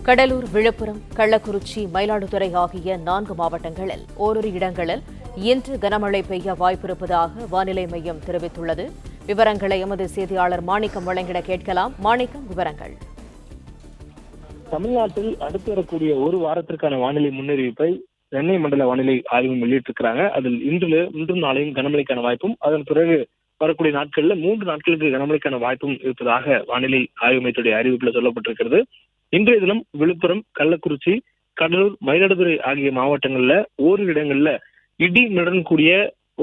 கடலூர், விழுப்புரம், கள்ளக்குறிச்சி, மயிலாடுதுறை ஆகிய 4 மாவட்டங்களில் ஓரிரு இடங்களில் இன்று கனமழை பெய்ய வாய்ப்பிருப்பதாக வானிலை மையம் தெரிவித்துள்ளது. விவரங்களை எமது செய்தியாளர் மாணிக்கம் வழங்கிட கேட்கலாம். மாணிக்கம், விவரங்கள். தமிழ்நாட்டில் அடுத்து வரக்கூடிய ஒரு வாரத்திற்கான வானிலை முன்னறிவிப்பை சென்னை மண்டல வானிலை ஆய்வு வெளியிட்டிருக்கிறாங்க. அதில் இன்றும் நாளையும் கனமழைக்கான வாய்ப்பும், அதன் பிறகு வரக்கூடிய நாட்கள்ல 3 நாட்களுக்கு கனமழைக்கான வாய்ப்பும் இருப்பதாக வானிலை ஆய்வு மையத்துடைய அறிவிப்புல சொல்லப்பட்டிருக்கிறது. இன்றைய தினம் விழுப்புரம், கள்ளக்குறிச்சி, கடலூர், மயிலாடுதுறை ஆகிய மாவட்டங்கள்ல ஓரிரு இடங்கள்ல இடி மின்னலுடன் கூடிய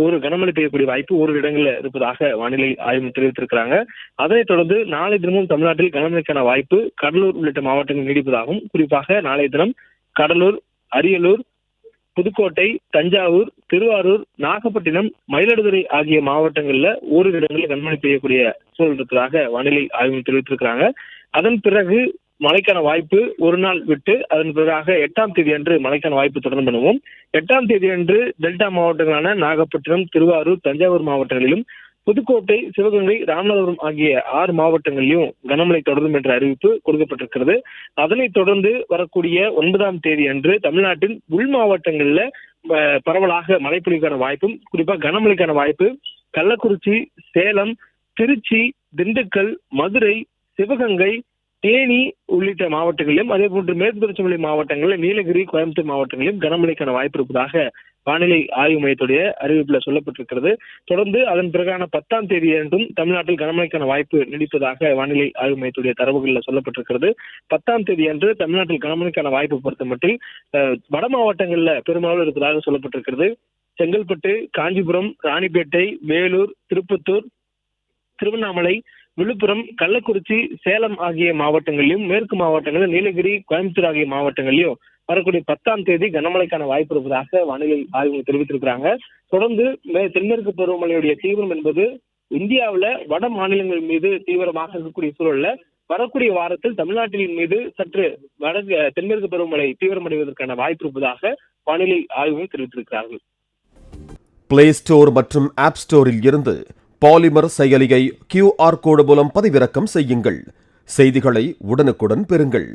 ஒரு கனமழை பெய்யக்கூடிய வாய்ப்பு ஓரிரு இடங்கள்ல இருப்பதாக வானிலை ஆய்வு தெரிவித்திருக்கிறாங்க. அதனைத் தொடர்ந்து நாளை தினமும் தமிழ்நாட்டில் கனமழைக்கான வாய்ப்பு கடலூர் உள்ளிட்ட மாவட்டங்கள் நீடிப்பதாகவும், குறிப்பாக நாளைய தினம் கடலூர், அரியலூர், புதுக்கோட்டை, தஞ்சாவூர், திருவாரூர், நாகப்பட்டினம், மயிலாடுதுறை ஆகிய மாவட்டங்கள்ல ஓரிரு இடங்களில் கனமழை பெய்யக்கூடிய சூழல் இருப்பதாக வானிலை ஆய்வு தெரிவித்திருக்கிறாங்க. அதன் பிறகு மழைக்கான வாய்ப்பு ஒரு நாள் விட்டு அதன் பிறகாக 8ஆம் தேதி அன்று மழைக்கான வாய்ப்பு தொடர்ந்து பண்ணுவோம். 8ஆம் தேதி அன்று டெல்டா மாவட்டங்களான நாகப்பட்டினம், திருவாரூர், தஞ்சாவூர் மாவட்டங்களிலும், புதுக்கோட்டை, சிவகங்கை, ராமநாதபுரம் ஆகிய 6 மாவட்டங்களிலும் கனமழை தொடரும் என்ற அறிவிப்பு கொடுக்கப்பட்டிருக்கிறது. அதனைத் தொடர்ந்து வரக்கூடிய 9ஆம் தேதி அன்று தமிழ்நாட்டின் உள் மாவட்டங்கள்ல பரவலாக மழை பொழிவுக்கான வாய்ப்பும், குறிப்பாக கனமழைக்கான வாய்ப்பு கள்ளக்குறிச்சி, சேலம், திருச்சி, திண்டுக்கல், மதுரை, சிவகங்கை, தேனி உள்ளிட்ட மாவட்டங்களிலும், அதே போன்று மேற்கு தொடர்ச்சி மலை மாவட்டங்களில், நீலகிரி, கோயம்புத்தூர் மாவட்டங்களிலும் கனமழைக்கான வாய்ப்பு இருப்பதாக வானிலை ஆய்வு மையத்துடைய அறிவிப்புல சொல்லப்பட்டிருக்கிறது. தொடர்ந்து அதன் பிறகான 10ஆம் தேதி அன்றும் தமிழ்நாட்டில் கனமழைக்கான வாய்ப்பு நீடிப்பதாக வானிலை ஆய்வு மையத்துடைய தரவுகளில் சொல்லப்பட்டிருக்கிறது. 10ஆம் தேதி அன்று தமிழ்நாட்டில் கனமழைக்கான வாய்ப்பு பொறுத்த மட்டில் வட மாவட்டங்கள்ல பெரும்பாலும் இருப்பதாக சொல்லப்பட்டிருக்கிறது. செங்கல்பட்டு, காஞ்சிபுரம், ராணிப்பேட்டை, வேலூர், திருப்பத்தூர், திருவண்ணாமலை, விழுப்புரம், கள்ளக்குறிச்சி, சேலம் ஆகிய மாவட்டங்களிலும், மேற்கு மாவட்டங்களில் நீலகிரி, கோயம்புத்தூர் ஆகிய மாவட்டங்களிலும் வரக்கூடிய 10ஆம் தேதி கனமழைக்கான வாய்ப்பு இருப்பதாக வானிலை ஆய்வு தெரிவித்திருக்கிறாங்க. தொடர்ந்து தென்மேற்கு பருவமழையுடைய தீவிரம் என்பது இந்தியாவில வட மாநிலங்கள் மீது தீவிரமாக இருக்கக்கூடிய சூழல்ல வரக்கூடிய வாரத்தில் தமிழ்நாட்டின் மீது சற்று தென்மேற்கு பருவமழை தீவிரமடைவதற்கான வாய்ப்பு இருப்பதாக வானிலை ஆய்வு தெரிவித்திருக்கிறார்கள். பிளே ஸ்டோர் மற்றும் ஆப் ஸ்டோரில் இருந்து பாலிமர் செயலியை QR கோடு மூலம் பதிவிறக்கம் செய்யுங்கள். செய்திகளை உடனுக்குடன் பெறுங்கள்.